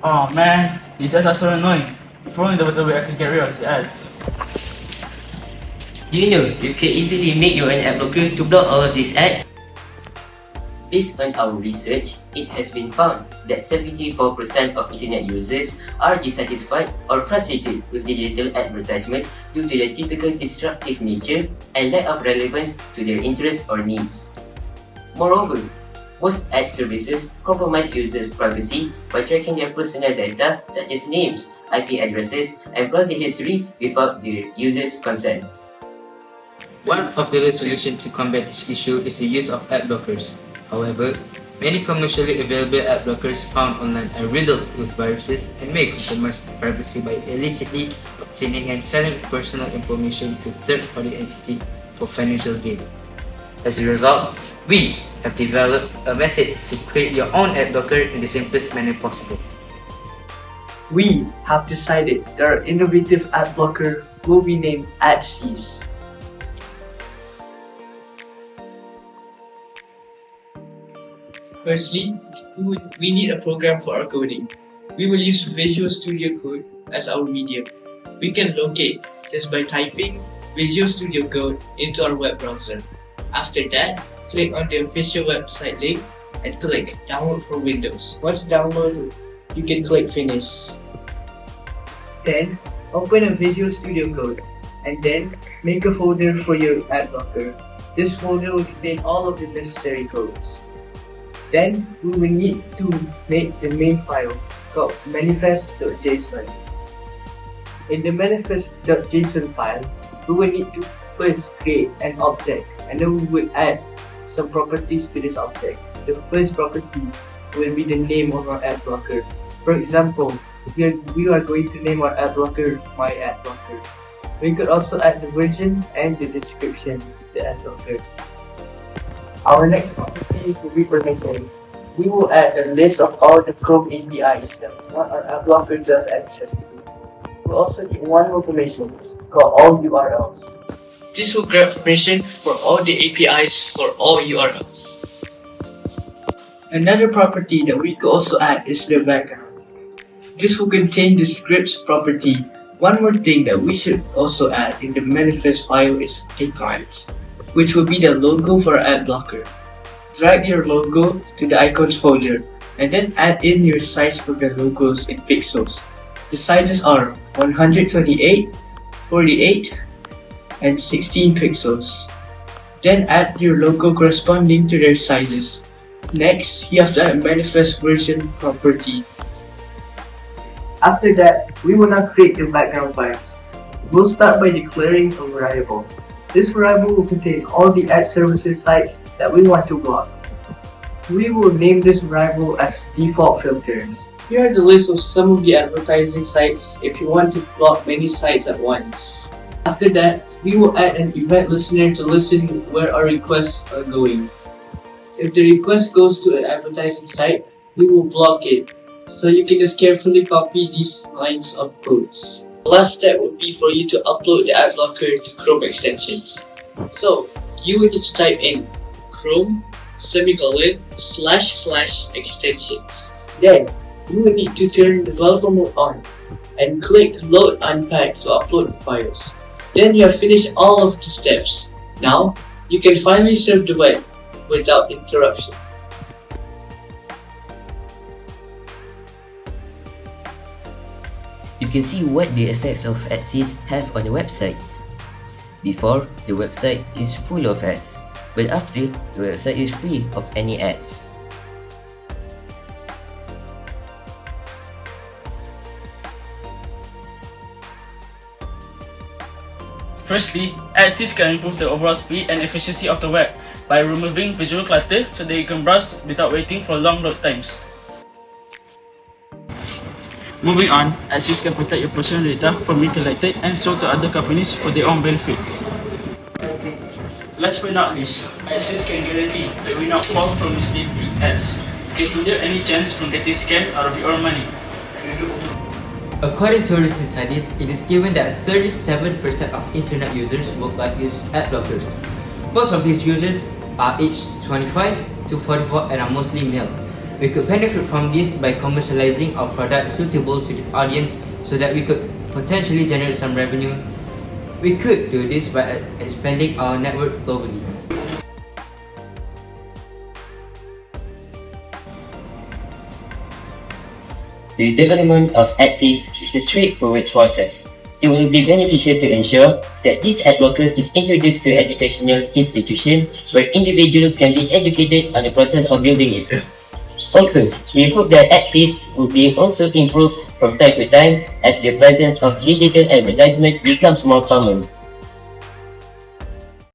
Oh man, these ads are so annoying. If only there was a way I could get rid of these ads. Do you know you can easily make your own ad blocker to block all of these ads? Based on our research, it has been found that 74% of internet users are dissatisfied or frustrated with digital advertisement due to the typical disruptive nature and lack of relevance to their interests or needs. Moreover, most ad services compromise users' privacy by tracking their personal data such as names, IP addresses, and browsing history without the user's consent. One popular solution to combat this issue is the use of ad blockers. However, many commercially available ad blockers found online are riddled with viruses and may compromise privacy by illicitly obtaining and selling personal information to third-party entities for financial gain. As a result, we have developed a method to create your own ad blocker in the simplest manner possible. We have decided that our innovative ad blocker will be named ADCEASE. Firstly, we need a program for our coding. We will use Visual Studio Code as our medium. We can locate just by typing Visual Studio Code into our web browser. After that, click on the official website link and click Download for Windows. Once downloaded, you can click Finish. Then, open a Visual Studio Code and then make a folder for your ad blocker. This folder will contain all of the necessary codes. Then, we will need to make the main file called manifest.json. In the manifest.json file, we will need to first create an object and then we will add some properties to this object. The first property will be the name of our ad blocker. For example, we are going to name our ad blocker My Ad Blocker. We could also add the version and the description of the ad blocker. Our next property will be permission. We will add a list of all the Chrome APIs that we want our ad blocker to have access to. We'll also need one more permission called all URLs. This will grant permission for all the APIs for all URLs. Another property that we could also add is the background. This will contain the scripts property. One more thing that we should also add in the manifest file is icons, which will be the logo for our ad blocker. Drag your logo to the icons folder and then add in your size for the logos in pixels. The sizes are 128, 48, and 16 pixels. Then add your logo corresponding to their sizes. Next, you have to add manifest version property. After that, we will now create the background files. We'll start by declaring a variable. This variable will contain all the ad services sites that we want to block. We will name this variable as default filters. Here are the list of some of the advertising sites if you want to block many sites at once. After that, we will add an event listener to listen where our requests are going. If the request goes to an advertising site, we will block it. So you can just carefully copy these lines of codes. The last step would be for you to upload the ad blocker to Chrome extensions. So you would need to type in Chrome //extensions. Then you will need to turn developer mode on and click Load Unpack to upload the files. Then you have finished all of the steps. Now you can finally surf the web without interruption. You can see what the effects of ADCEASE have on the website. Before, the website is full of ads, but after, the website is free of any ads. Firstly, ADCEASE can improve the overall speed and efficiency of the web by removing visual clutter so that you can browse without waiting for long load times. Moving on, ADCEASE can protect your personal data from being collected and sold to other companies for their own benefit. Last but not least, ADCEASE can guarantee that we not fall from misleading ads, including any chance from getting scammed out of your money. According to recent studies, it is given that 37% of internet users worldwide use ad blockers. Most of these users are aged 25 to 44 and are mostly male. We could benefit from this by commercializing our product suitable to this audience so that we could potentially generate some revenue. We could do this by expanding our network globally. The development of ADCEASE is a straightforward process. It will be beneficial to ensure that this ad blocker is introduced to educational institutions where individuals can be educated on the process of building it. Also, we hope that ADCEASE will be also improved from time to time as the presence of digital advertisement becomes more common.